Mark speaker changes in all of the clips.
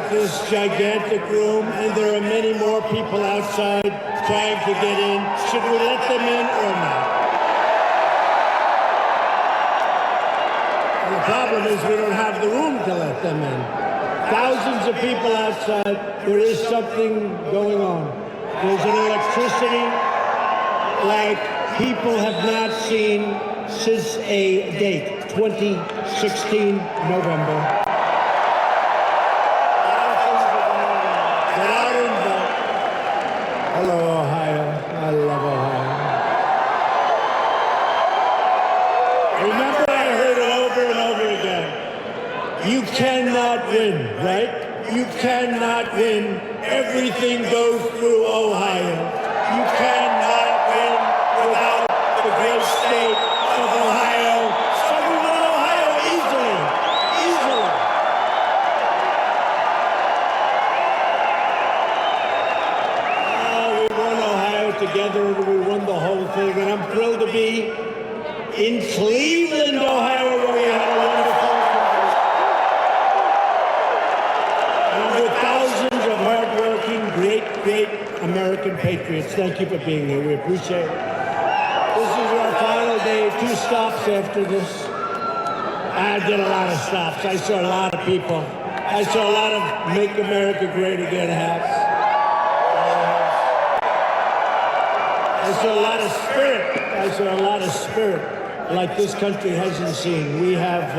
Speaker 1: at this gigantic room, and there are many more people outside trying to get in. Should we let them in or not? And the problem is we don't have the room to let them in. Thousands of people outside. There is something going on. There's an electricity like people have not seen since a date, 2016 November. Hello, Ohio. I love Ohio. Remember, I heard it over and over again. You cannot win, right? You cannot win. Everything goes through Ohio. You cannot win without the great state of Ohio. So we won Ohio easily. Easily. We won Ohio together, and we won the whole thing. And I'm thrilled to be in Cleveland, Ohio, where we had a wonderful and with thousands of hardworking, great American patriots. Thank you for being here. We appreciate it. This is our final day. 2 stops after this. I did a lot of stops. I saw a lot of people. I saw a lot of Make America Great Again hats. I saw a lot of spirit. I saw a lot of spirit like this country hasn't seen. We have,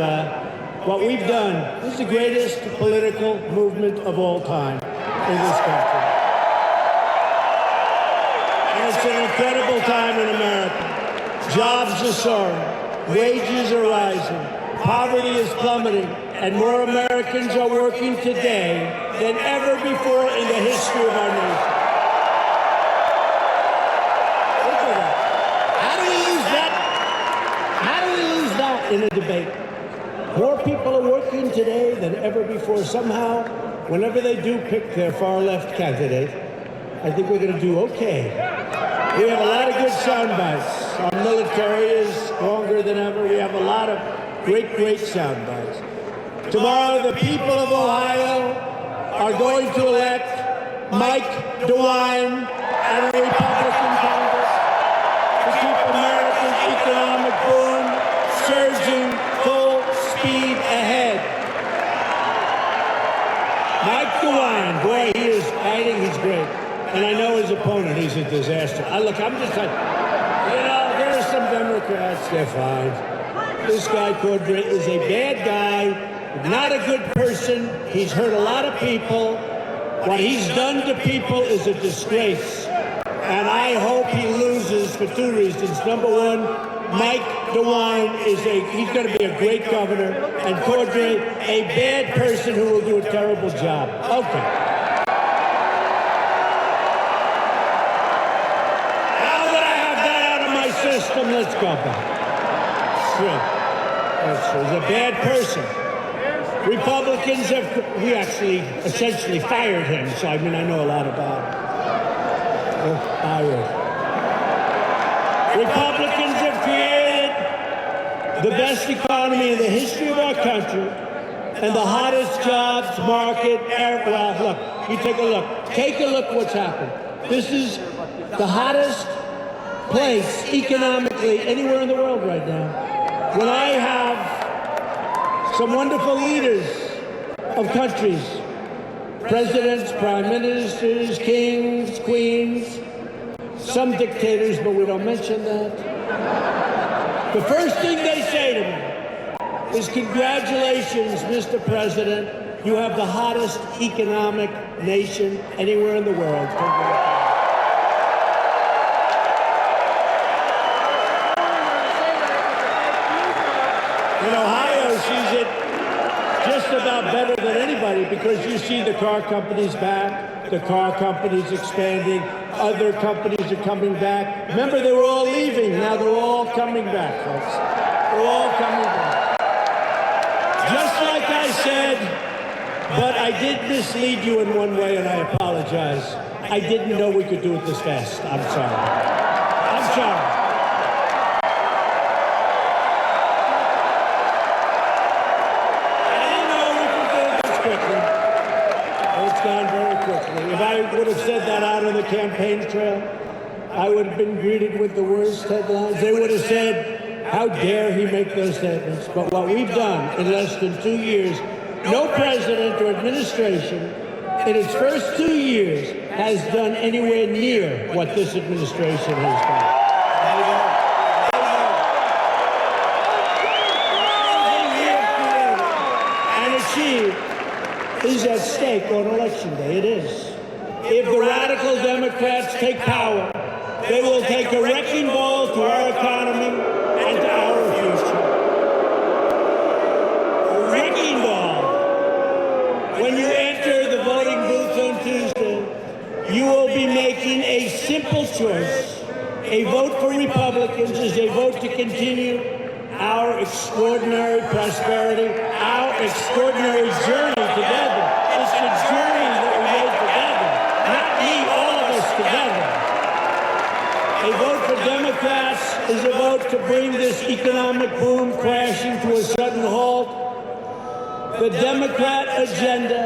Speaker 1: what we've done is the greatest political movement of all time in this country. And it's an incredible time in America. Jobs are soaring, wages are rising, poverty is plummeting, and more Americans are working today than ever before in the history of our nation. In a debate. More people are working today than ever before. Somehow, whenever they do pick their far-left candidate, I think we're going to do okay. We have a lot of good sound bites. Our military is stronger than ever. We have a lot of great sound bites. Tomorrow, the people of Ohio are going to elect Mike DeWine and a Republican Congress to keep America's economic boom surging full speed ahead. Mike DeWine, boy, he is fighting, he's great. And I know his opponent, he's a disaster. Look, I'm just like, there are some Democrats, they're fine. This guy, Cordray, is a bad guy, not a good person. He's hurt a lot of people. What he's done to people is a disgrace. And I hope he loses for 2 reasons. Number one, Mike DeWine he's going to be a great governor, and Cordray, a bad person who will do a terrible job. Okay. Now that I have that out of my system, let's go back. That's true. He's a bad person. Republicans we actually essentially fired him, so I know a lot about it. Fired. Republicans have created the best economy in the history of our country and the hottest jobs market ever. Well, look, you take a look. Take a look what's happened. This is the hottest place economically anywhere in the world right now. When I have some wonderful leaders of countries, presidents, prime ministers, kings, queens, some dictators, but we don't mention that. The first thing they say to me is, congratulations, Mr. President. You have the hottest economic nation anywhere in the world. In Ohio sees it just about better than anybody because you see the car companies back, the car companies expanding, other companies are coming back. Remember, they were all leaving. Now they're all coming back, folks. They're all coming back. Just like I said, but I did mislead you in one way, and I apologize. I didn't know we could do it this fast. I'm sorry. I'm sorry. campaign trail, I would have been greeted with the worst headlines. They would have said, how dare he make those statements? But what we've done in less than 2 years, no president or administration in its first 2 years has done anywhere near what this administration has done. Is at stake on Election Day. It is. If the radical Democrats take power, they will take a wrecking ball to our economy and to our future. A wrecking ball. When you enter the voting booth on Tuesday, you will be making a simple choice. A vote for Republicans is a vote to continue our extraordinary prosperity, our extraordinary journey together. It's the journey that we made together, not me, all of us together. A vote for Democrats is a vote to bring this economic boom crashing to a sudden halt. The Democrat agenda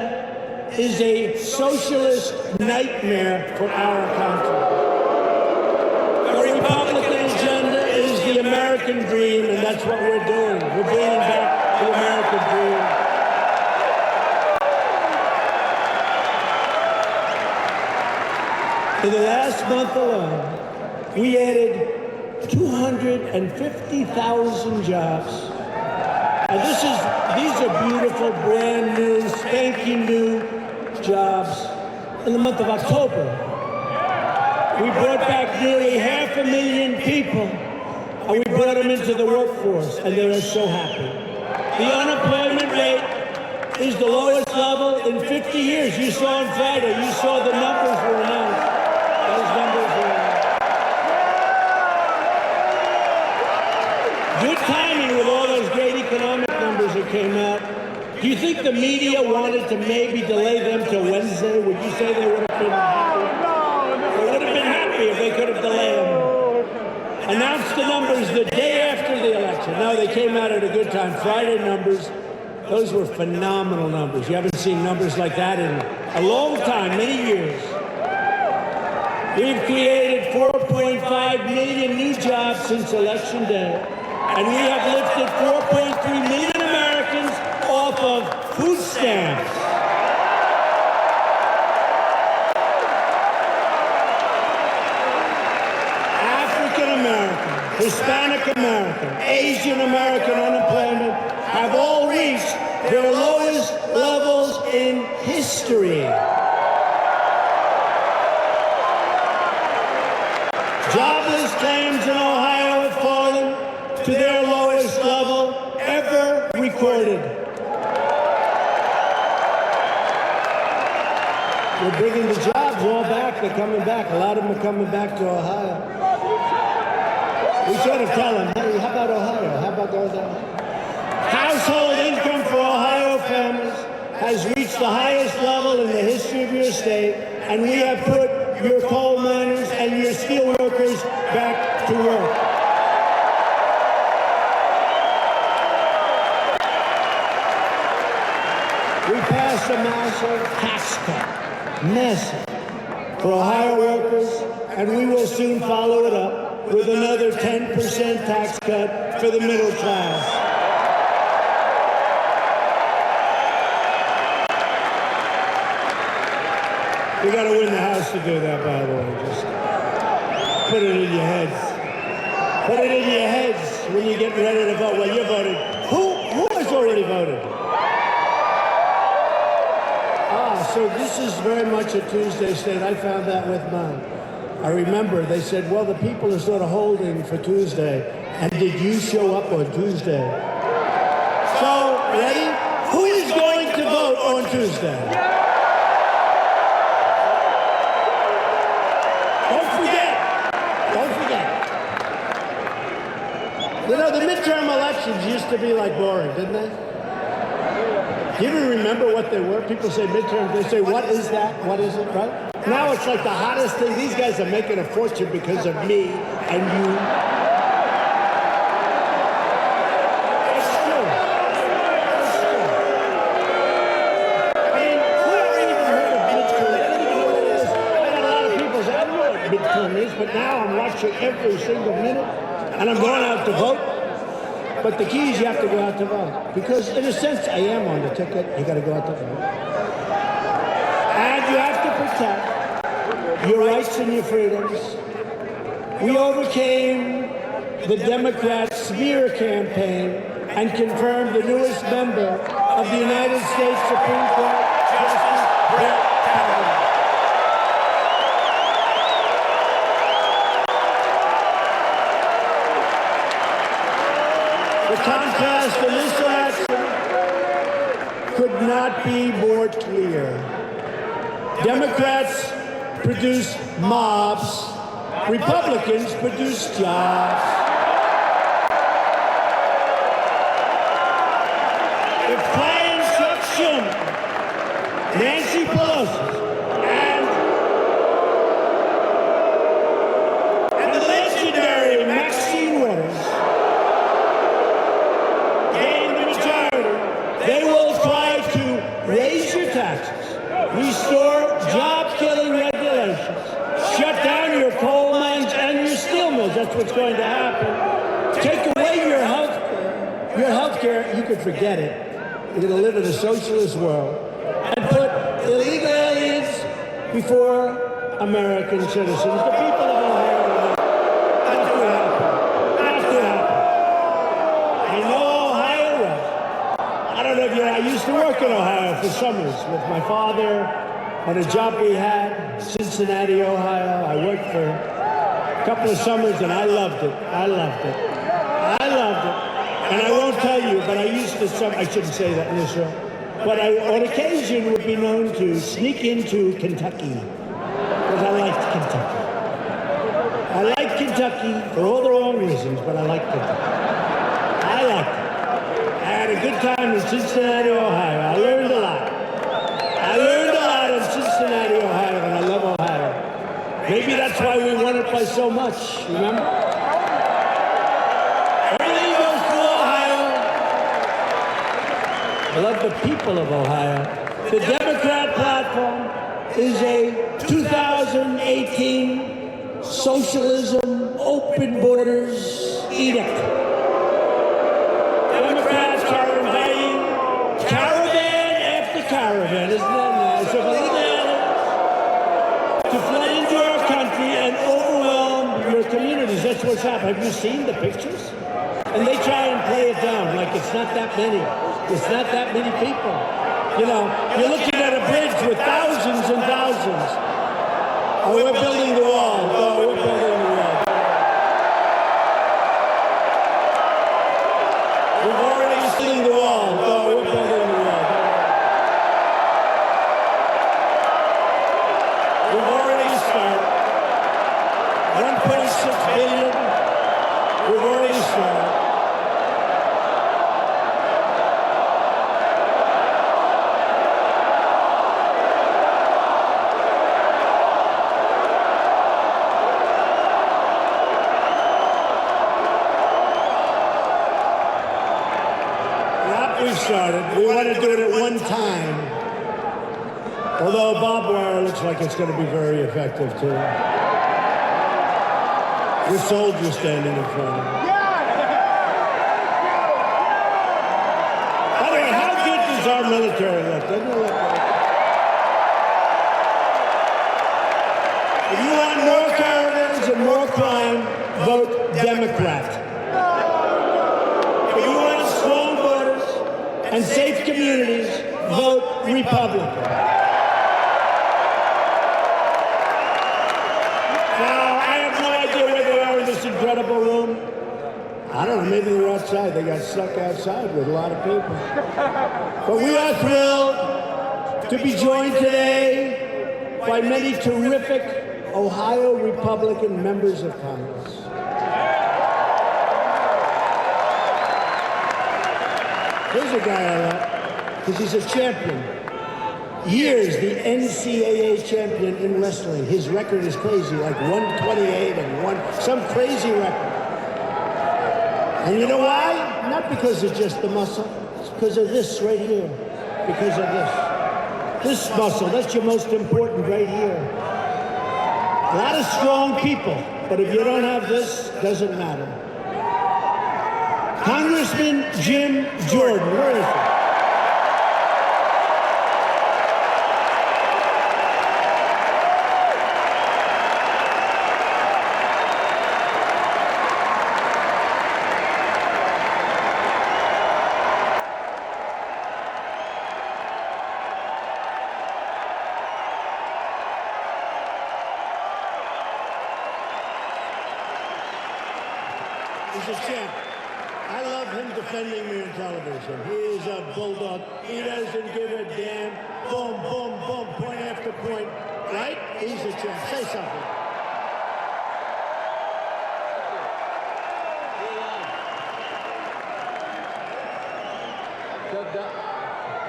Speaker 1: is a socialist nightmare for our country. The Republican agenda is the American dream, and that's what we're doing. We're bringing back the American dream. In the last month alone, we added 250,000 jobs. And these are beautiful, brand new, spanking new jobs. In the month of October, we brought back nearly 500,000 people, and we brought them into the workforce, and they are so happy. The unemployment rate is the lowest level in 50 years. You saw on Friday, you saw the numbers were announced. Those numbers were announced. Good timing with all those great economic numbers that came out. Do you think the media wanted to maybe delay them till Wednesday? Would you say they would have been happy? They would have been happy if they could have delayed them. Announced the numbers the day after the election. No, they came out at a good time. Friday numbers, those were phenomenal numbers. You haven't seen numbers like that in a long time, many years. We've created 4.5 million new jobs since Election Day, and we have lifted 4.3 million Americans off of food stamps. African American, Hispanic American, Asian American unemployment have all reached their lowest levels in history. Jobless claims in Ohio have fallen to their lowest level ever recorded. We're bringing the jobs all back. They're coming back. A lot of them are coming back to Ohio. We sort of tell them, hey, how about Ohio? How about Ohio? Household income for Ohio families has reached the highest level in the history of your state, and we have put your coal miners and your steel workers back to work. We passed a massive tax cut, massive, for Ohio workers, and we will soon follow it up with another 10% tax cut for the middle class. You got to win the House to do that, by the way. Just put it in your heads. Put it in your heads when you get ready to vote. Well, you voted. Who has already voted? So this is very much a Tuesday state. I found that with mine. I remember they said, well, the people are sort of holding for Tuesday. And did you show up on Tuesday? So, ready? Who is going to vote on Tuesday? You know, the midterm elections used to be like boring, didn't they? Do you even remember what they were? People say midterm, they say, what is that? What is it, right? Now it's like the hottest thing. These guys are making a fortune because of me and you. It's true. It's true. I mean, who ever even heard of midterm? I don't even know what it is. I got a lot of people saying, watching every single minute, and I'm going out to vote. But the key is you have to go out to vote. Because in a sense, I am on the ticket. You got to go out to vote. And you have to protect your rights and your freedoms. We overcame the Democrat smear campaign and confirmed the newest member of the United States Supreme Court, Justice Brett Kavanaugh. The contrast in this election could not be more clear. Democrats produce mobs, Republicans produce jobs. If plans Chuck Schumer, Nancy Pelosi, and the legendary Maxine Waters gain the majority, they will try to raise your taxes, restore job-killing regulations, shut down your coal mines and your steel mills. That's what's going to happen. Take away your health care, you could forget it. You're going to live in a socialist world. And put illegal aliens before American citizens. The people of Ohio, that's what happened. That's what happened. I know Ohio well. I don't know if you know, I used to work in Ohio for summers with my father on a job we had, Cincinnati, Ohio. I worked for a couple of summers and I loved it. I loved it. I loved it. And I won't tell you, but I used to, I shouldn't say that in this show, but I, on occasion, would be known to sneak into Kentucky, because I liked Kentucky. I liked Kentucky for all the wrong reasons, but I liked Kentucky. I liked it. I had a good time in Cincinnati, Ohio. I learned a lot. I learned a lot in Cincinnati, Ohio, and I love Ohio. Maybe that's why we won it by so much, remember? Everything goes through Ohio. I love the people of Ohio. The Democrat platform is a 2018 socialism, open borders edict. Democrats are inviting caravan after caravan, isn't that nice? Of to flood into our country and overwhelm your communities. That's what's happening. Have you seen the pictures? And they try and play it down like it's not that many. It's not that many people. You know, you're looking at a bridge with thousands and thousands. Oh, we're building the wall. Oh, we're building the wall. We've already seen the wall. Oh, we're building the wall. We've already started. 1.6 billion. We've already started. We want to do it at one time. Although barbed wire looks like it's going to be very effective too. With soldiers standing in front of it. By the way, how good does our military look? Doesn't it look like? If you want more caravans and more crime, vote Democrat. And safe communities, vote Republican. Now, I have no idea where they are in this incredible room. I don't know, maybe they're outside. They got stuck outside with a lot of people. But we are thrilled to be joined today by many terrific Ohio Republican members of Congress. Here's a guy I like, because he's a champion. Years, the NCAA champion in wrestling. His record is crazy, like 128 and some crazy record. And you know why? Not because of just the muscle. It's because of this right here. Because of this. This muscle, that's your most important right here. A lot of strong people But if you don't have this, doesn't matter. Congressman Jim Jordan, where is he? He's a champ. I love him defending me on television. He is a bulldog. He doesn't give a damn. Boom, boom, boom, point after point. Right? He's a champ. Say something.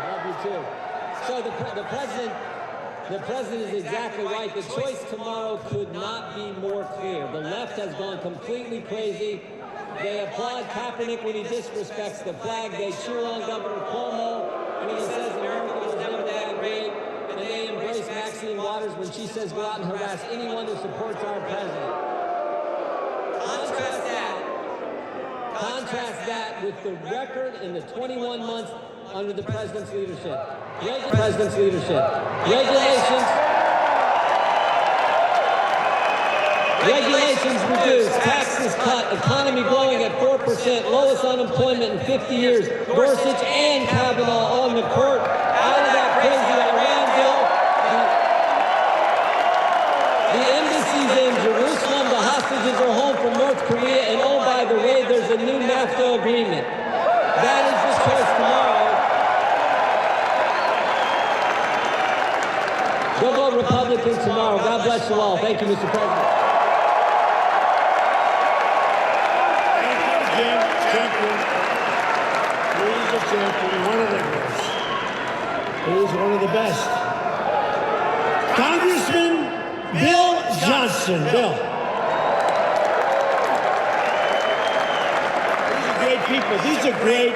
Speaker 2: Love you too. So the president is exactly right. The choice tomorrow could not be more clear. The left has gone completely crazy. They applaud Kaepernick when he disrespects the flag. They cheer on Governor Cuomo when he says America was never that great. And they embrace Maxine Waters when she says go out and harass anyone who supports our president. Contrast that with the record in the 21 months under the president's leadership. Regulations reduced, taxes cut, economy growing at 4%, lowest unemployment in 50 years. Gorsuch and Kavanaugh on the court, out of that crazy Iran bill. The embassy's in Jerusalem, the hostages are home from North Korea, and oh, by the way, there's a new NAFTA agreement. That is the choice tomorrow. Go vote Republican tomorrow. God bless you all. Thank you, Mr. President.
Speaker 1: He's a champion, one of the best. He's one of the best. Congressman Bill Johnson. Bill. These are great people. These are great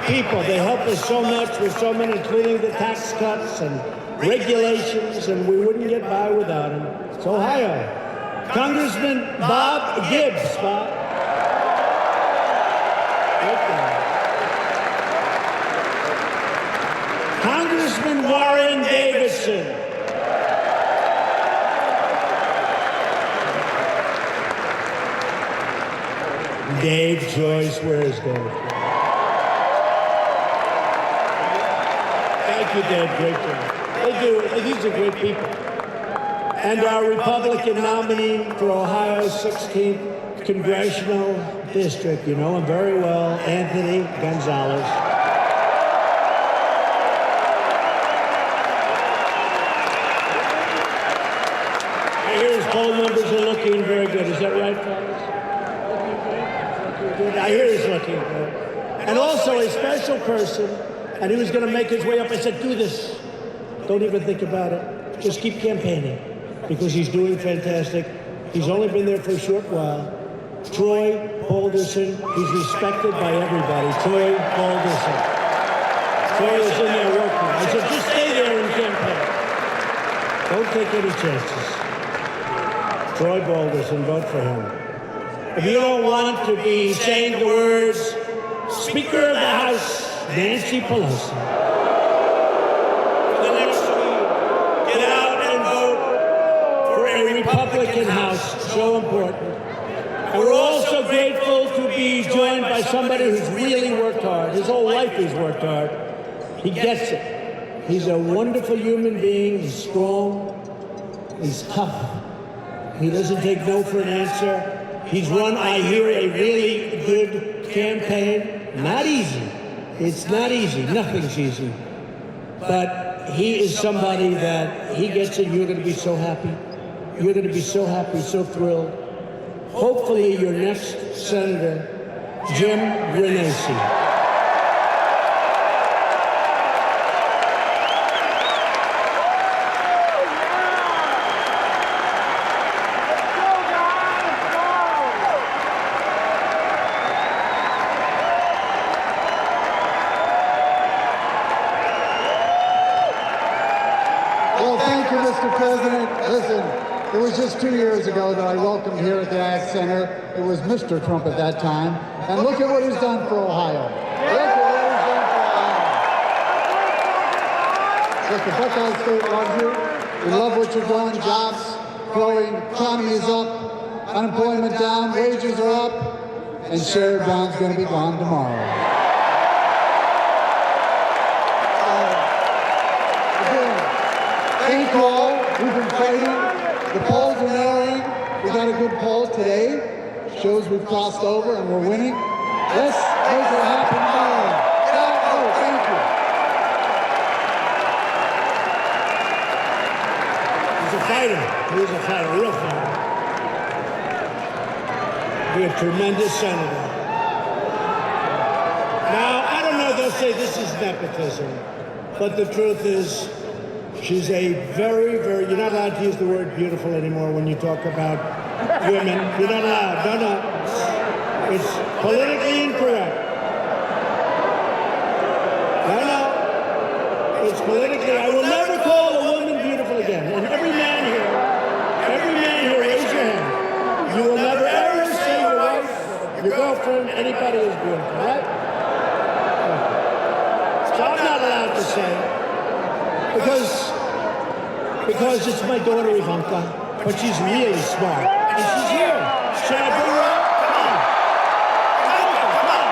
Speaker 1: people. They help us so much with so many, including the tax cuts and regulations, and we wouldn't get by without them. It's Ohio. Congressman Bob Gibbs. Bob. Congressman Warren Davidson. Dave Joyce, where is Dave? Thank you, Dave. Great job. These are great people. And our Republican nominee for Ohio's 16th congressional district, you know him very well, Anthony Gonzalez. His poll numbers are looking very good. Is that right, fellas? I hear he's looking good. And also a special person, and he was going to make his way up. I said, do this. Don't even think about it. Just keep campaigning, because he's doing fantastic. He's only been there for a short while. Troy Balderson, he's respected by everybody. Troy Balderson. Troy is in there working. I said, just stay there and campaign. Don't take any chances. Troy Balderson, vote for him. If you don't want to be saying the words, Speaker of the House, Nancy Pelosi, for the next week, get out and vote for a Republican House, so important. And we're also grateful to be joined by somebody who's really worked hard. His whole life he's worked hard. He gets it. He's a wonderful human being. He's strong. He's tough. He doesn't take no for an answer. He's run, I hear, a really good campaign. Not easy. It's not easy. Nothing's easy. But he is somebody that he gets it. You're going to be so happy. You're going to be so happy, so thrilled. Hopefully your next senator, Jim Renacci.
Speaker 3: Well, thank you, Mr. President. Listen, It was just 2 years ago that I welcomed here at the Ag Center. It was Mr. Trump at that time. And look at what he's done for Ohio. Look at what he's done for Ohio. Look, the Buckeye State loves you. We love what you're doing. Jobs growing, economy is up, unemployment down, wages are up, and Sherrod Brown's going to be gone tomorrow. Again, thank you all. We've been fighting. The polls are narrowing. We got a good poll today. Shows we've crossed over and we're winning. Let's make it happen tomorrow. Thank you.
Speaker 1: He's a fighter. He's a fighter, a real fighter. Be a tremendous senator. Now, I don't know, they'll say this is nepotism, but the truth is, she's a very, very, you're not allowed to use the word beautiful anymore when you talk about women. You're not allowed. No. It's politically incorrect. No. It's politically, I will never call a woman beautiful again. And every man here, raise your hand. You will never ever say your wife, your girlfriend, anybody is beautiful, right? So I'm not allowed to say it. Because it's my daughter Ivanka, but she's really smart. And she's here. Should I bring her up? Come on. Ivanka, come on.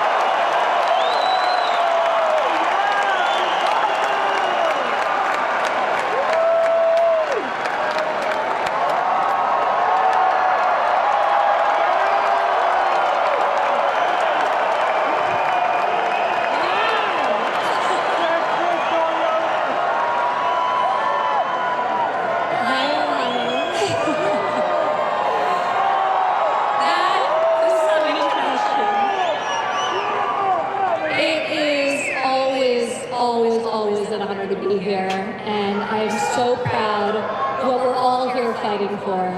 Speaker 4: Always an honor to be here, and I am so proud of what we're all here fighting for.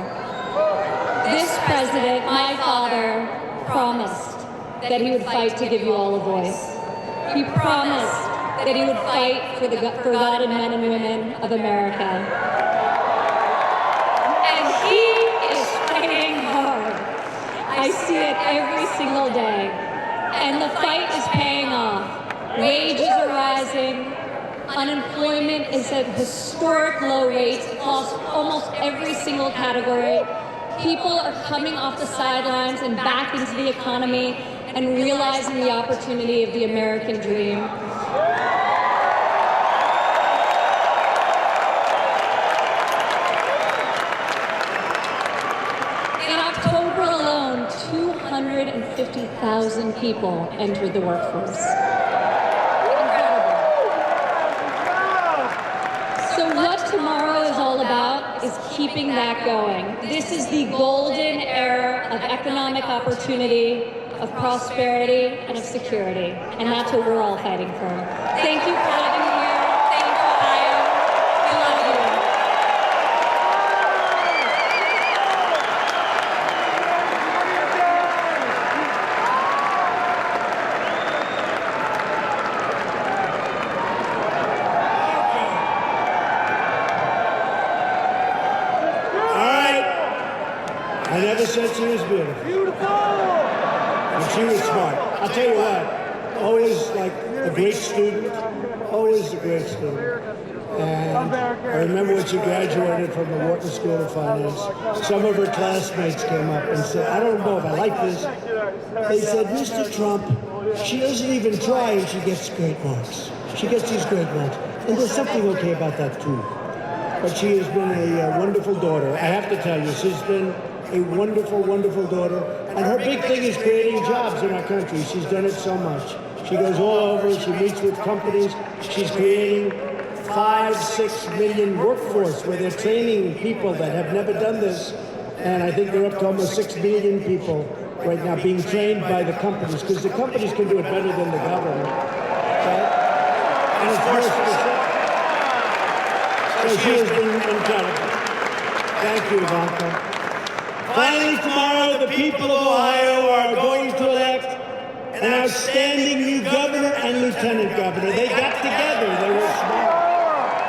Speaker 4: This president, my father, promised that he would fight to give you all a voice. He promised that he would fight for the forgotten men and women of America. And he is fighting hard. I see it every single day, and the fight is paying off. Wages are rising. Unemployment is at historic low rates across almost every single category. People are coming off the sidelines and back into the economy and realizing the opportunity of the American dream. In October alone, 250,000 people entered the workforce. So what tomorrow is all about is keeping that going. This is the golden era of economic opportunity, of prosperity, and of security. And that's what we're all fighting for. Thank you for having me here. Thank you, Ohio. We love you.
Speaker 1: I never said she was beautiful. And she was smart. I'll tell you what, always like a great student, always a great student. And I remember when she graduated from the Wharton School of Finance, some of her classmates came up and said, I don't know if I like this. They said, Mr. Trump, she doesn't even try and she gets great marks. She gets these great marks. And there's something okay about that too. But she has been a wonderful daughter. I have to tell you, she's been a wonderful, wonderful daughter. And her big thing is creating jobs in our country. She's done it so much. She goes all over, she meets with companies. She's creating 5-6 million workforce where they're training people that have never done this. And I think they're up to almost 6 million people right now being trained by the companies, because the companies can do it better than the government. Right? And it's more specific. So she has been incredible. Thank you, Ivanka. Finally, tomorrow, the people of Ohio are going to elect an outstanding new governor and lieutenant governor. They got together. They were smart.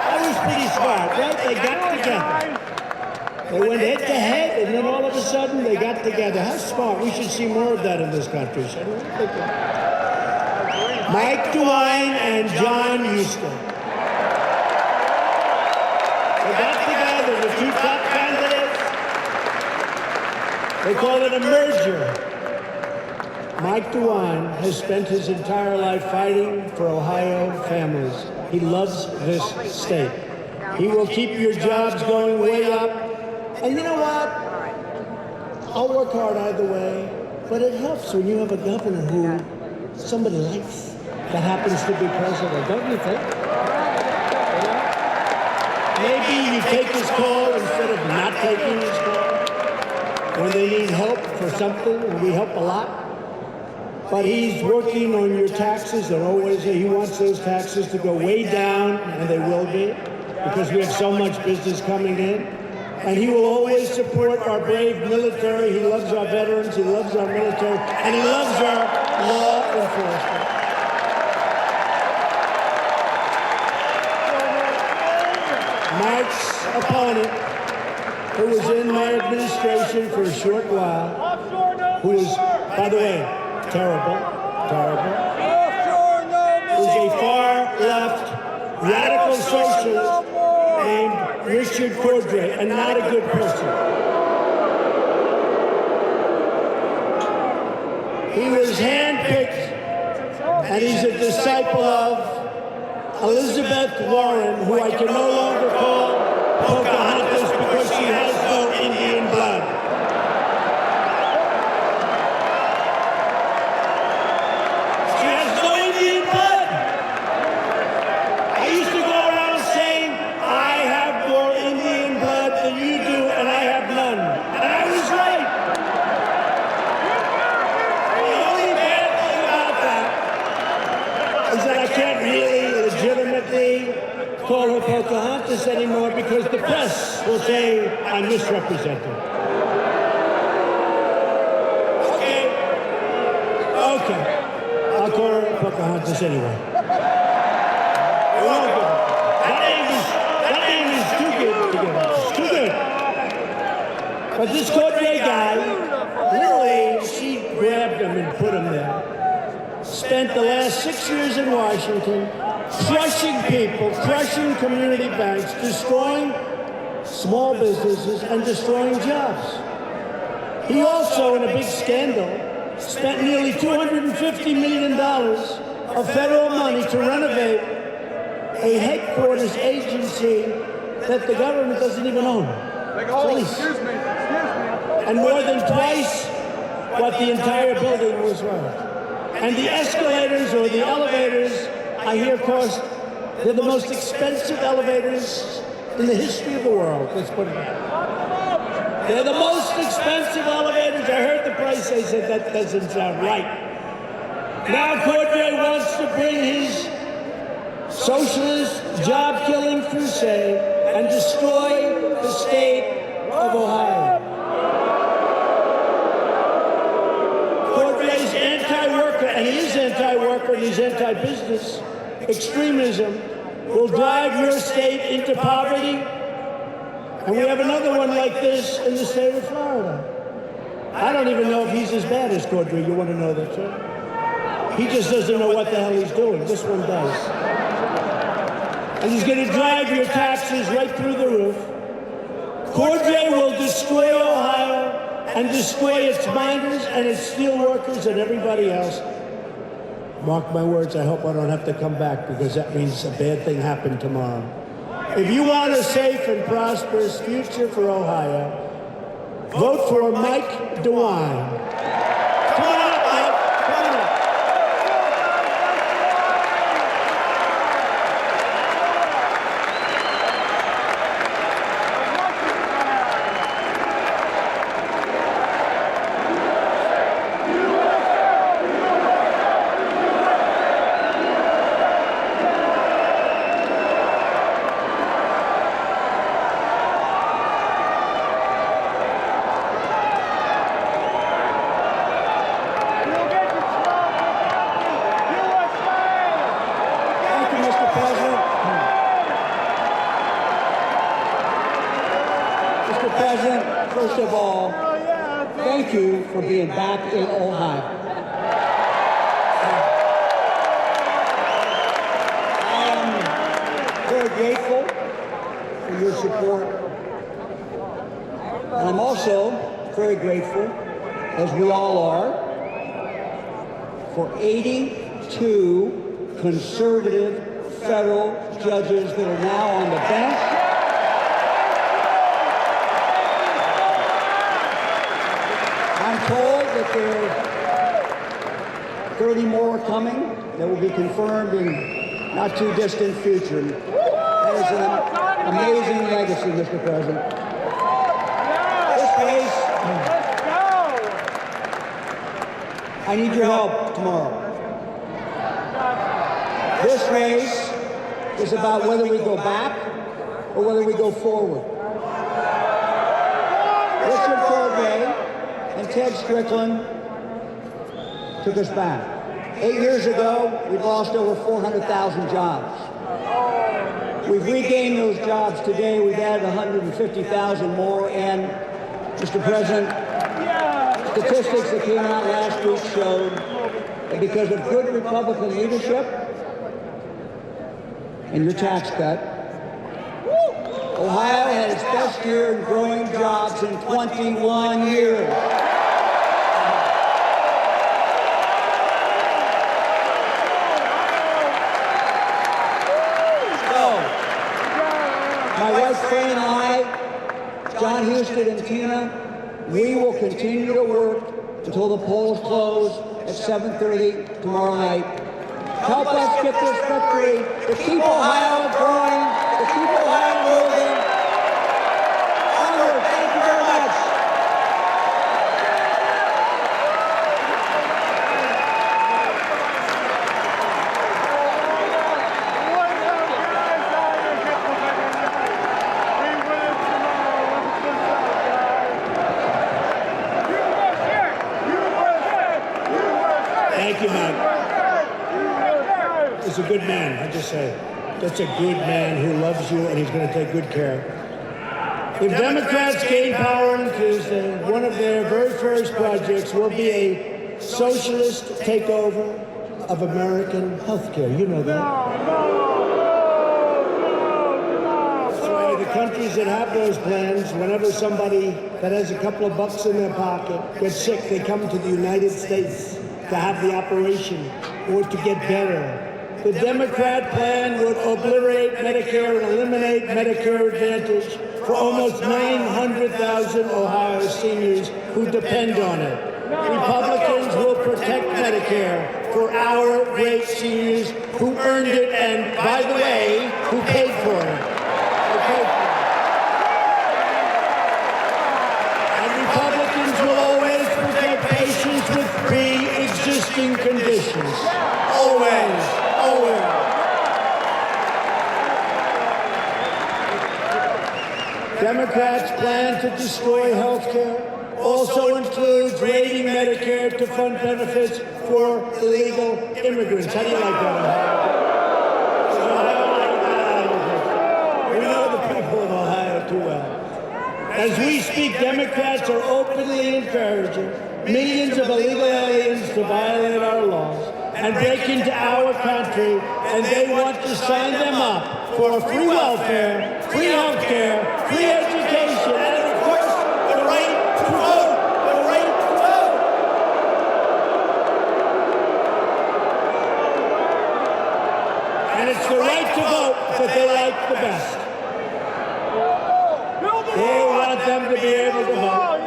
Speaker 1: That was pretty smart, right? They got together. They went head to head, and then all of a sudden they got together. How smart. We should see more of that in this country. Shouldn't we? Mike DeWine and John Houston. They got together, the two top candidates. They call it a merger. Mike DeWine has spent his entire life fighting for Ohio families. He loves this state. He will keep your jobs going way up. And you know what? I'll work hard either way, but it helps when you have a governor who somebody likes that happens to be president, don't you think? Maybe you take his call instead of not taking his call when they need help for something, and we help a lot. But he's working on your taxes. They're always, he wants those taxes to go way down, and they will be, because we have so much business coming in. And he will always support our brave military. He loves our veterans, he loves our military, and he loves our law enforcement. Mike's opponent, who was in my administration for a short while, who is, by the way, terrible, is a far-left radical socialist named Richard Cordray, and not a good person. He was handpicked, and he's a disciple of Elizabeth Warren, who I can no longer call Pocahontas because she has no Indian blood. She has no Indian blood. I used to go around saying, I have more Indian blood than you do, and I have none. And I was right. The only bad thing about that is that I can't really legitimately call her Pocahontas anymore because the press will say I'm misrepresented. Okay. I'll call her Pocahontas anyway. That name is too good to give us. It's too good. But this Cordray guy, literally, she grabbed him and put him there. Spent the last 6 years in Washington crushing people, crushing community banks, destroying small businesses, and destroying jobs. He also, in a big scandal, spent nearly $250 million of federal money to renovate a headquarters agency that the government doesn't even own. Police. And more than twice what the entire building was worth. And the escalators or the elevators, I hear, they're the most expensive elevators in the history of the world. Let's put it that way. They're the most expensive elevators. I heard the price. They said that doesn't sound right. Now Cordray wants to bring his socialist job-killing crusade and destroy the state of Ohio. Cordray's anti-worker, and he is anti-worker and he's anti-business, extremism will drive your state into poverty. And we have another one like this in the state of Florida. I don't even know if he's as bad as Cordray. You want to know that, sir? He just doesn't know what the hell he's doing. This one does. And he's going to drive your taxes right through the roof. Cordray will destroy Ohio and destroy its miners and its steel workers and everybody else. Mark my words, I hope I don't have to come back because that means a bad thing happened tomorrow. If you want a safe and prosperous future for Ohio, vote for Mike DeWine. Come on up, Mike. Come on up.
Speaker 3: most of all, thank you for being back in Ohio. I am very grateful for your support. And I'm also very grateful, as we all are, for 82 conservative federal judges that are now on the bench. I'm told that there are 30 more coming that will be confirmed in not too distant future. That is an amazing legacy, Mr. President. This race, I need your help tomorrow. This race is about whether we go back or whether we go forward. Richard Cordray and Ted Strickland took us back. 8 years ago, we've lost over 400,000 jobs. We've regained those jobs today. We've added 150,000 more. And, Mr. President, statistics that came out last week showed that because of good Republican leadership and your tax cut, Ohio had its best year in growing jobs in 21 years. My wife Fran and I, John Husted and Tina, we will continue to work until the polls close at 7:30 tomorrow night. Help us get this victory to keep Ohio growing, to keep Ohio moving. Onward, thank you very much.
Speaker 1: Thank you, Mike. He's a good man, I just say. That's a good man who loves you and he's going to take good care. If Democrats gain power on Tuesday, one of their very first projects will be a socialist takeover of American health care. You know that. That's why the countries that have those plans, whenever somebody that has a couple of bucks in their pocket gets sick, they come to the United States to have the operation or to get better. The Democrat plan would obliterate Medicare and eliminate Medicare Advantage for almost 900,000 Ohio seniors who depend on it. Republicans will protect Medicare for our great seniors who earned it and, by the way, who paid for it. They paid for it. And Republicans will always protect patients with pre-existing conditions. Always. Always. Democrats' plan to destroy health care also includes raiding Medicare to fund benefits for illegal immigrants. How do you like that, Ohio? We know the people of Ohio too well. As we speak, Democrats are openly encouraging millions of illegal aliens to violate our laws and break into our country, and they want to sign them up for free welfare, free health care, free education, and of course, the right to vote, the right to vote. And it's the right to vote that they like the best. They want them to be able to vote.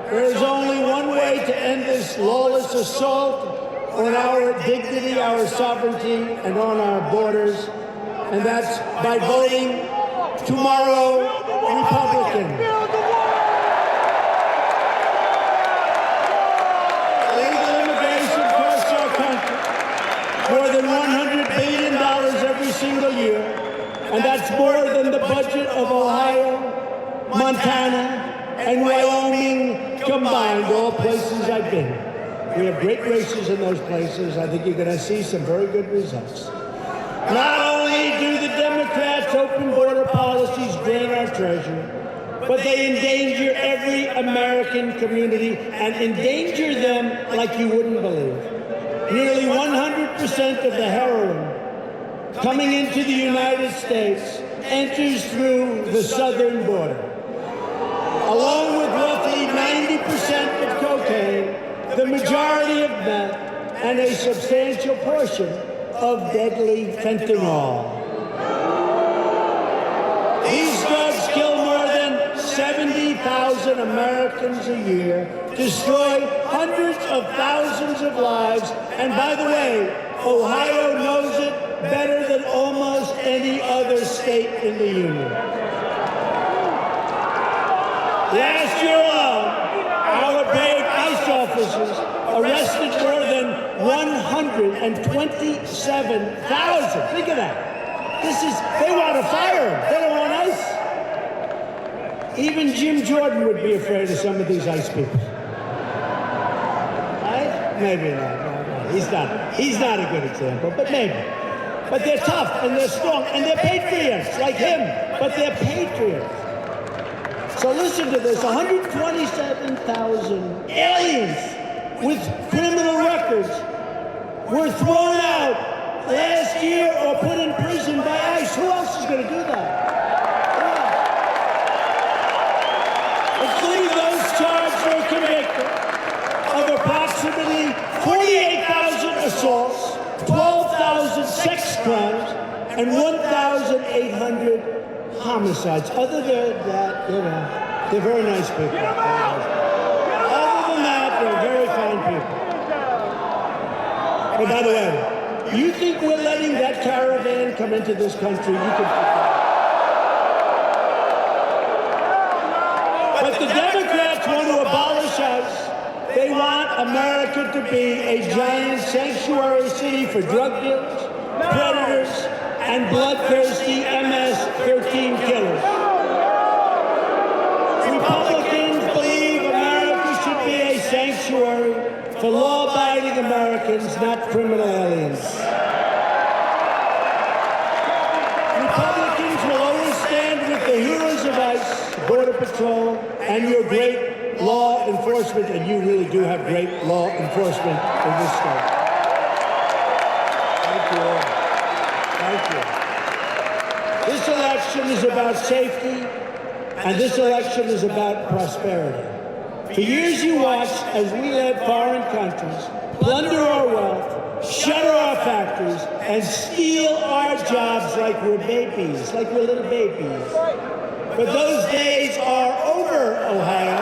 Speaker 1: There is only one way to end this lawless assault on our dignity, our sovereignty, and on our borders, and that's by voting tomorrow Republican. Illegal immigration costs our country more than $100 billion every single year, and that's more than the budget of Ohio, Montana, and Wyoming combined, all places I've been. We have great races in those places. I think you're going to see some very good results. Not only do the Democrats' open border policies drain our treasury, but they endanger every American community and endanger them like you wouldn't believe. Nearly 100% of the heroin coming into the United States enters through the southern border. Along with roughly 90% of cocaine, the majority of meth, and a substantial portion of deadly fentanyl. These drugs kill more than 70,000 Americans a year, destroy hundreds of thousands of lives, and by the way, Ohio knows it better than almost any other state in the union. Last year alone, our brave ICE officers arrested more than 127,000. Think of that. They want to fire them. They don't want ICE. Even Jim Jordan would be afraid of some of these ICE people. Right? Maybe not. No. He's not a good example, but maybe. But they're tough and they're strong and they're patriots like him, but they're patriots. So listen to this, 127,000 aliens with criminal records were thrown out last year or put in prison by ICE. Who else is going to do that? Including those charged or convicted of approximately 48,000 assaults, 12,000 sex crimes, and 1,800 homicides. Other than that, they're very nice people. Other than that, they're very fine people. And by the way, you think we're letting that caravan come into this country? You can forget. But the Democrats want to abolish ICE. They want America to be a giant sanctuary city for drug dealers, predators, and bloodthirsty MS-13 killers. Republicans believe America should be a sanctuary for law-abiding Americans, not criminal aliens. Republicans will always stand with the heroes of ICE, Border Patrol, and your great law enforcement, and you really do have great law enforcement in this state. Thank you all. Thank you. This election is about safety, and this election is about prosperity. For years you watched as we led foreign countries plunder our wealth, shutter our factories, and steal our jobs like we're babies, like we're little babies. But those days are over, Ohio.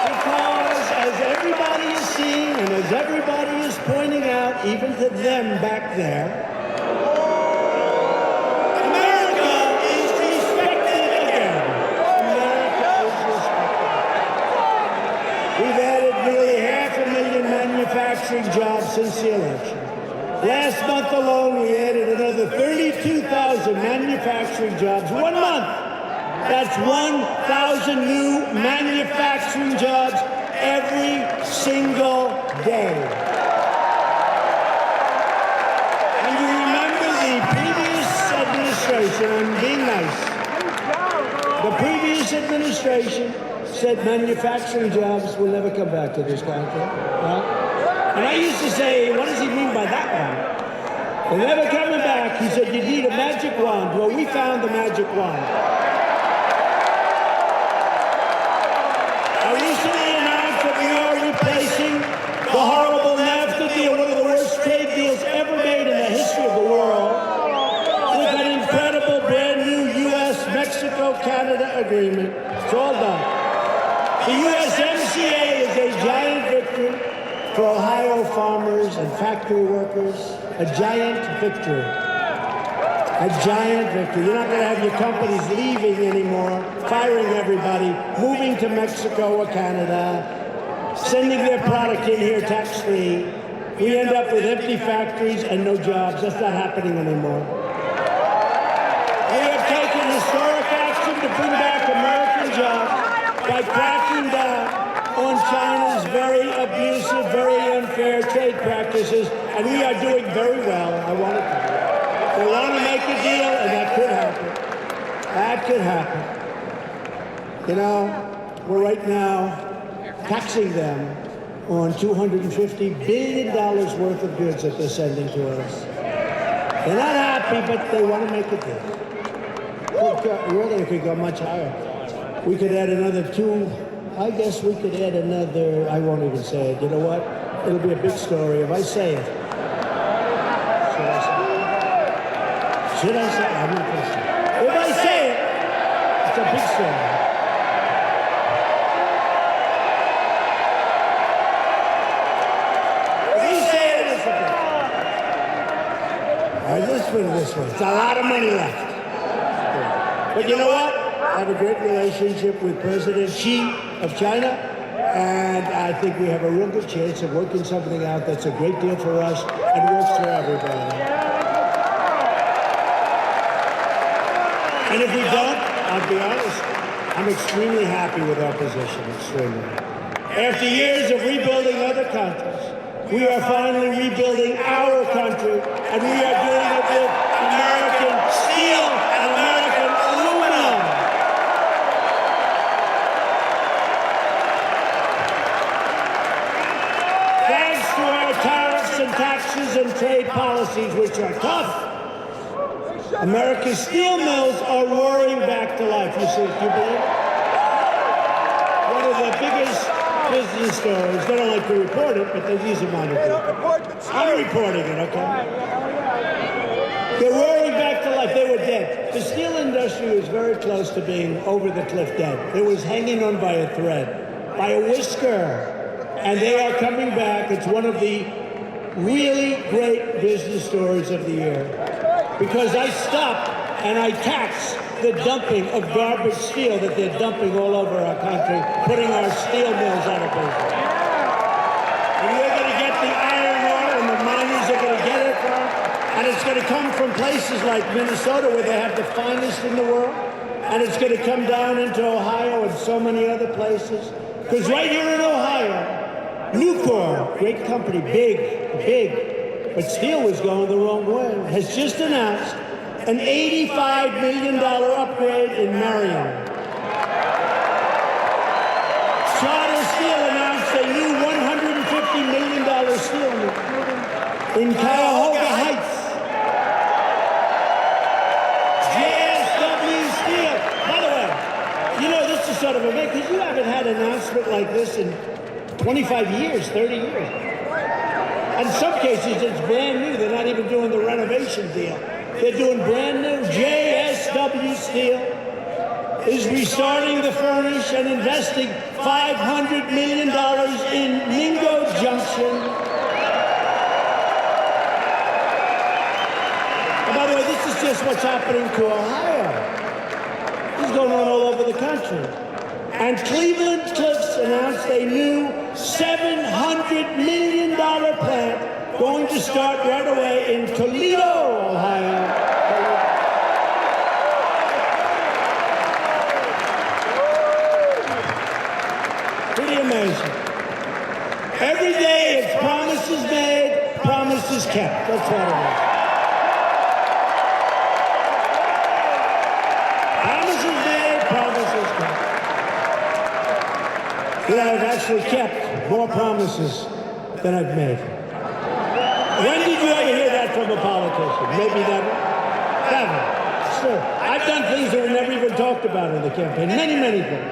Speaker 1: Because as everybody is seeing, and as everybody is pointing out, even to them back there, America is respected again. America is respected. We've added nearly 500,000 manufacturing jobs since the election. Last month alone, we added another 32,000 manufacturing jobs. 1 month. That's 1,000 new manufacturing jobs every single day. And you remember the previous administration, I'm being nice, the previous administration said manufacturing jobs will never come back to this country. And I used to say, what does he mean by that one? They're never coming back. He said, you need a magic wand. Well, we found the magic wand. I recently announced that we are replacing the horrible NAFTA deal, one of the worst trade deals ever made in the history of the world, with an incredible brand new U.S.-Mexico-Canada agreement. It's all done. The USMCA is a giant victory for Ohio farmers and factory workers, a giant victory. A giant victory. You're not going to have your companies leaving anymore, firing everybody, moving to Mexico or Canada, sending their product in here tax-free. We end up with empty factories and no jobs. That's not happening anymore. We have taken historic action to bring back American jobs by cracking down on China's very abusive, very unfair trade practices, and we are doing very well. I want to tell you. We want to make a deal, and that could happen. That could happen. You know, we're right now taxing them on $250 billion worth of goods that they're sending to us. They're not happy, but they want to make it there. Really, it could go much higher. We could add another I guess we could add another, I won't even say it. You know what? It'll be a big story if I say it. Should I say it? I'm not going to say it. If I say it, it's a big story. Let's put it this way. It's a lot of money left. But you know what? I have a great relationship with President Xi of China, and I think we have a real good chance of working something out that's a great deal for us and works for everybody. And if we don't, I'll be honest, I'm extremely happy with our position, extremely. After years of rebuilding other countries, we are finally rebuilding our country, and we are doing it with American steel and American aluminum. Thanks to our tariffs and taxes and trade policies, which are tough, America's steel mills are roaring back to life. You see, do you believe it? One of the biggest business stories. They don't like to report it, but these are mine. I'm reporting it, okay? They're roaring back to life. They were dead. The steel industry was very close to being over the cliff dead. It was hanging on by a thread, by a whisker. And they are coming back. It's one of the really great business stories of the year. Because I stop and I tax the dumping of garbage steel that they're dumping all over our country, putting our steel mills out of business. And we're going to get the iron ore, and the miners are going to get it from, and it's going to come from places like Minnesota, where they have the finest in the world, and it's going to come down into Ohio and so many other places. Because right here in Ohio, Nucor, great company, big, but steel was going the wrong way, has just announced an $85 million upgrade in Marion. Charter Steel announced a new $150 million steel mill in Cuyahoga Heights. JSW Steel. By the way, you know, this is sort of a big, because you haven't had an announcement like this in 25 years, 30 years. In some cases, it's brand new. They're not even doing the renovation deal. They're doing brand new. JSW Steel is restarting the furnace and investing $500 million in Mingo Junction. And by the way, this is just what's happening to Ohio. This is going on all over the country. And Cleveland Cliffs announced a new $700 million plant going to start right away in Toledo, Ohio. Pretty amazing. Every day it's promises made, promises kept. That's what it is. Promises made, promises kept. You know, I've actually kept more promises than I've made. When did you ever hear that from a politician? Maybe never? Never. Sure. I've done things that were never even talked about in the campaign. Many things.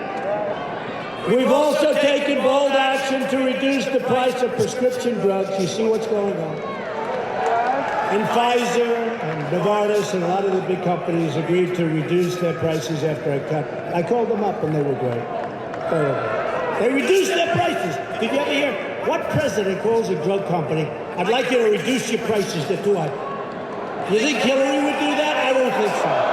Speaker 1: We've also taken bold action to reduce the price of prescription drugs. You see what's going on. And Pfizer and Novartis and a lot of the big companies agreed to reduce their prices after I cut. I called them up and they were great. They reduced their prices. Did you ever hear? What president calls a drug company, I'd like you to reduce your prices, they're too high? You think Hillary would do that? I don't think so.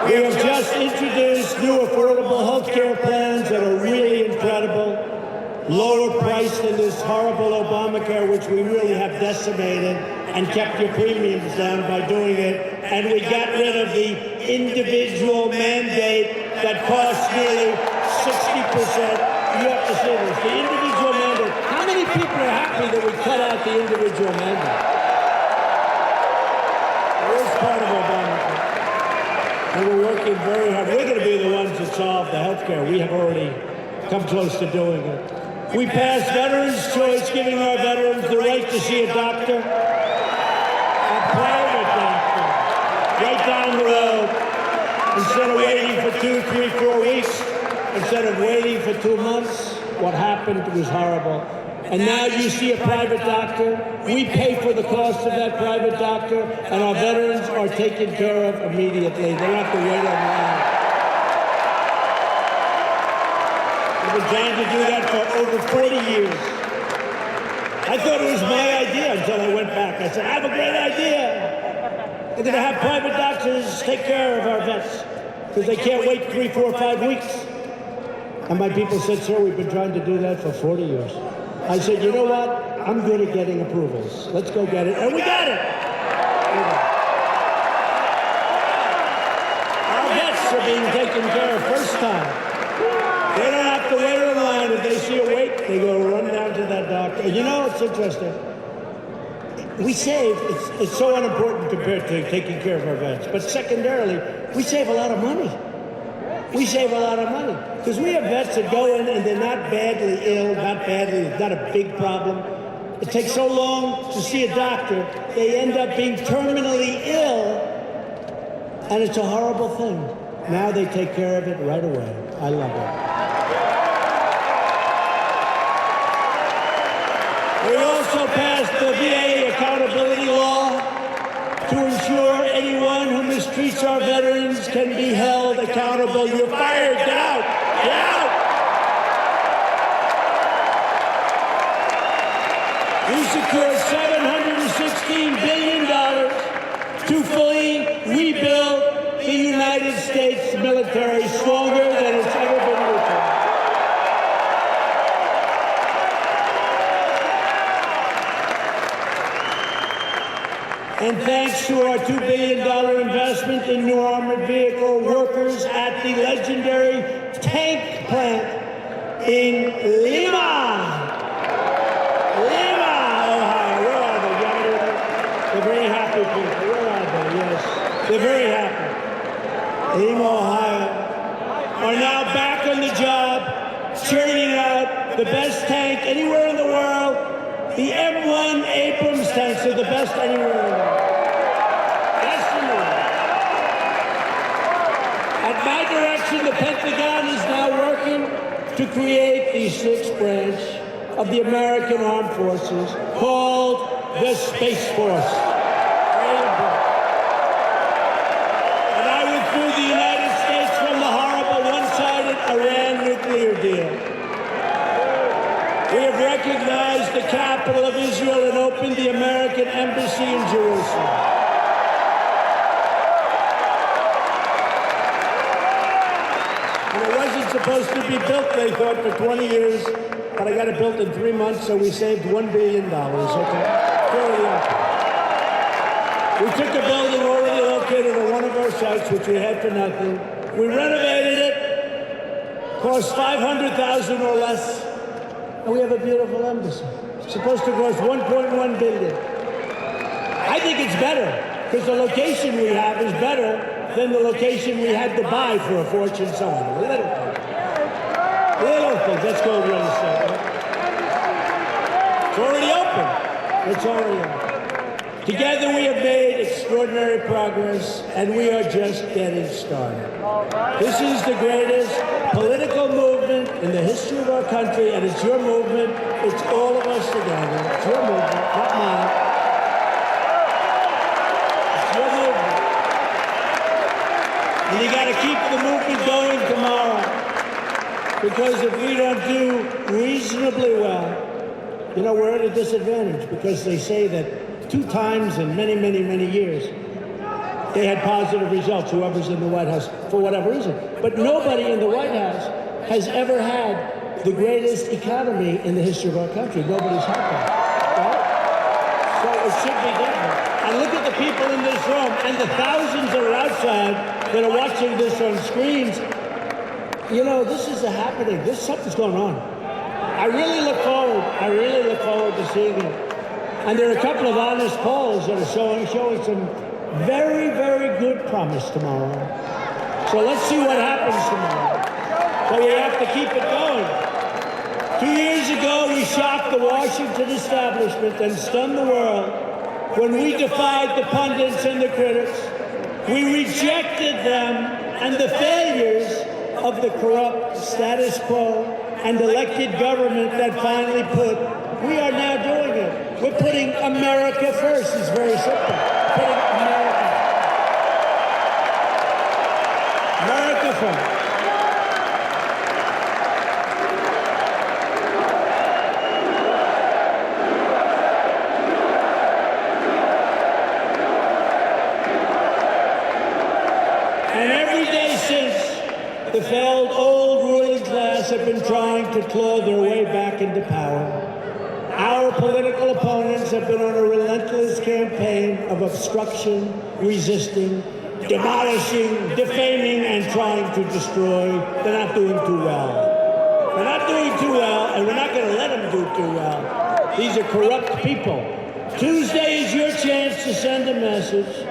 Speaker 1: We have just introduced new affordable health care plans that are really incredible. lower price than this horrible Obamacare, which we really have decimated and kept your premiums down by doing it. And we got rid of the individual mandate that costs nearly 60%. You have to see this. The individual mandate. How many people are happy that we cut out the individual mandate? It is part of Obamacare. And we're working very hard. We're going to be the ones that solve the health care. We have already come close to doing it. We passed Veterans Choice, giving our veterans the right to see a doctor, a private doctor, right down the road, instead of waiting for 2, 3, 4 weeks, instead of waiting for 2 months. What happened was horrible. And now you see a private doctor. We pay for the cost of that private doctor, and our veterans are taken care of immediately. They don't have to wait online. We've been trying to do that for over 40 years. I thought it was my idea until I went back. I said, I have a great idea. We're going to have private doctors take care of our vets because they can't wait 3, 4, 5 weeks. And my people said, sir, we've been trying to do that for 40 years. I said, you know what? I'm good at getting approvals. Let's go get it. And we got it. Our vets are being taken care of first time. They don't have to wait in line. If they see a wait, they go run down to that doctor. You know, it's interesting. We save, it's so unimportant compared to taking care of our vets. But secondarily, we save a lot of money. We save a lot of money. Because we have vets that go in and they're not badly ill, it's not a big problem. It takes so long to see a doctor, they end up being terminally ill, and it's a horrible thing. Now they take care of it right away. I love it. We also passed the VA accountability law to ensure anyone who mistreats our veterans can be held accountable. You're fired. Get out. Get out. We secured $716 billion to fully rebuild the United States military stronger than it's ever been before. And thanks to our $2 billion investment in new armored vehicle, workers at the legendary tank plant in Lima, Ohio. Where are they? They're very happy people. Where are they? Yes, they're very happy. Lima, Ohio, are now back on the job, churning out the best tank anywhere in the world. The M1 Abrams tanks are the best anywhere in the world. Best in the world. At my direction, the Pentagon is now working to create the 6th branch of the American Armed Forces called the Space Force. And I withdrew the United States from the horrible one-sided Iran nuclear deal. We have recognized the capital of Israel and opened the American embassy in Jerusalem. And it wasn't supposed to be built, they thought, for 20 years, but I got it built in 3 months, so we saved $1 billion, okay? We took a building already located at one of our sites, which we had for nothing. We renovated it, cost $500,000 or less. And we have a beautiful embassy. It's supposed to cost $1.1 billion. I think it's better, because the location we have is better than the location we had to buy for a fortune somewhere. Little things. Let's go real estate. It's already open. It's already open. Together we have made extraordinary progress, and we are just getting started. This is the greatest political movement in the history of our country, and it's your movement. It's all of us together. It's your movement, not mine. It's your movement. And you got to keep the movement going tomorrow. Because if we don't do reasonably well, you know, we're at a disadvantage, because they say that 2 times in many, many, many years, they had positive results, whoever's in the White House, for whatever reason. But nobody in the White House has ever had the greatest economy in the history of our country. Nobody's had that, right? So it should be different. And look at the people in this room and the thousands that are outside that are watching this on screens. You know, this is happening. Something's going on. I really look forward to seeing it. And there are a couple of honest polls that are showing some very, very good promise tomorrow. So let's see what happens tomorrow. So we have to keep it going. 2 years ago, we shocked the Washington establishment and stunned the world when we defied the pundits and the critics. We rejected them and the failures of the corrupt status quo and elected government that finally we are now doing it. We're putting America first. It's very simple. Putting America first. And every day since, the failed old ruling class have been trying to claw their way back into power. Our political opponents have been on a relentless campaign of obstruction, resisting, demolishing, defaming, and trying to destroy. They're not doing too well. They're not doing too well, and we're not going to let them do too well. These are corrupt people. Tuesday is your chance to send a message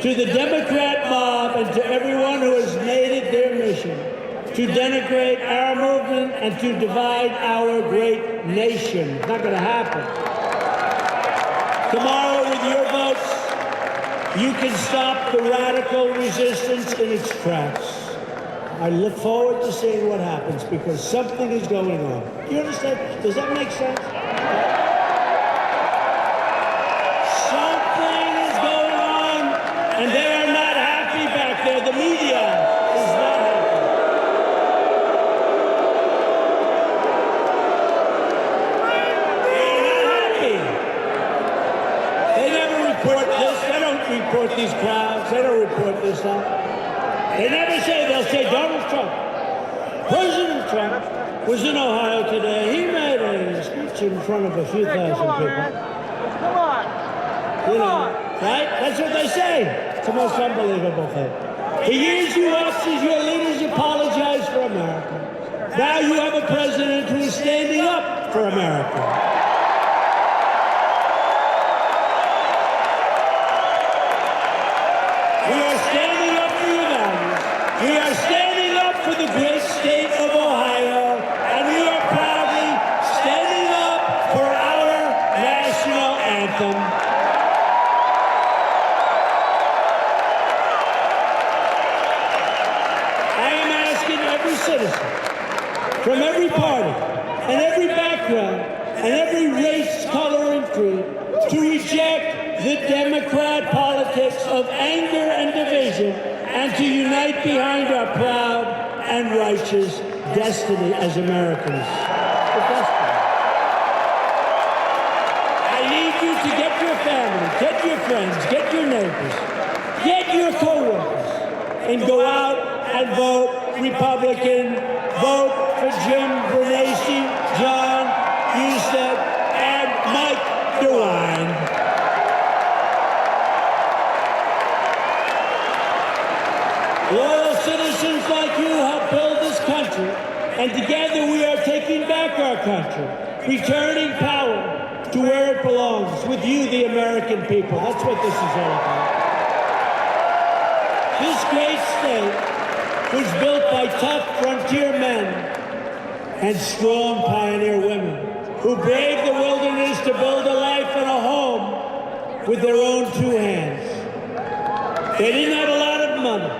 Speaker 1: to the Democrat mob and to everyone who has made it their mission to denigrate our movement and to divide our great nation. It's not going to happen. Tomorrow, with your votes, you can stop the radical resistance in its tracks. I look forward to seeing what happens because something is going on. Do you understand? Does that make sense? Something is going on, and they are not happy back there. The media is not happy. Report these crowds. They don't report this stuff. They never say. They'll say Donald Trump. President Trump was in Ohio today. He made a speech in front of a few thousand people.
Speaker 5: Come on.
Speaker 1: You know, right? That's what they say. It's the most unbelievable thing. For years you watched as your leaders apologize for America. Now you have a president who is standing up for America. We are standing up for your values. We are standing up for the great state of Ohio, and we are proudly standing up for our national anthem. I am asking every citizen from every party and every background and every race, color, and creed to reject the Democrat politics of anger and division and to unite behind our proud and righteous destiny as Americans. I need you to get your family, get your friends, get your neighbors, get your co-workers, and go out and vote Republican. Vote for Jim Bernanke, John Husted, and Mike DeWine. Loyal citizens like you help build this country, and together we are taking back our country, returning power to where it belongs, with you, the American people. That's what this is all about. This great state was built by tough frontier men and strong pioneer women who braved the wilderness to build a life and a home with their own two hands. They didn't have a lot of money.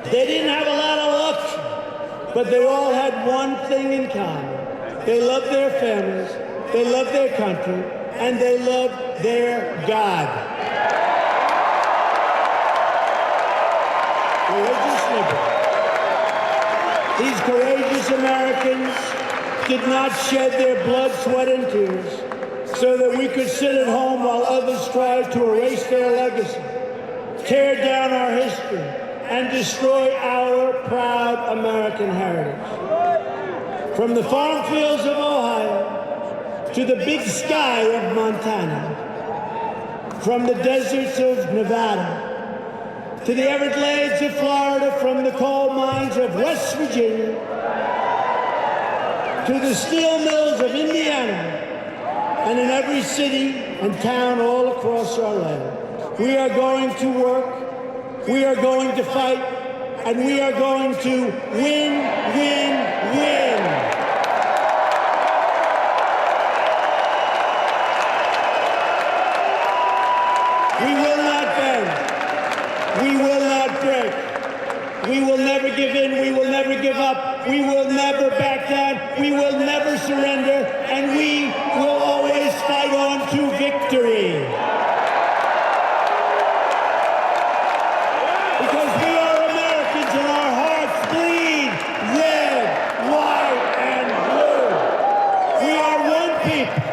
Speaker 1: They didn't have a lot of luxury, but they all had one thing in common. They loved their families, they loved their country, and they loved their God. Religious liberty. These courageous Americans did not shed their blood, sweat, and tears so that we could sit at home while others tried to erase their legacy, tear down our history, and destroy our proud American heritage. from the farm fields of Ohio to the big sky of Montana, from the deserts of Nevada to the Everglades of Florida, from the coal mines of West Virginia to the steel mills of Indiana, and in every city and town all across our land. We are going to work, we are going to fight, and we are going to win, win, win. We will not bend. We will not break. We will never give in. We will never give up. We will never back down. We will never surrender. And we will always fight on to victory. Because we are Americans and our hearts bleed red, white, and blue. We are one people,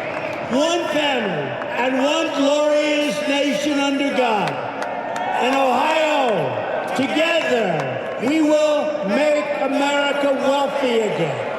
Speaker 1: one family, and one glorious nation under God. And Ohio, together, we will make America wealthy again.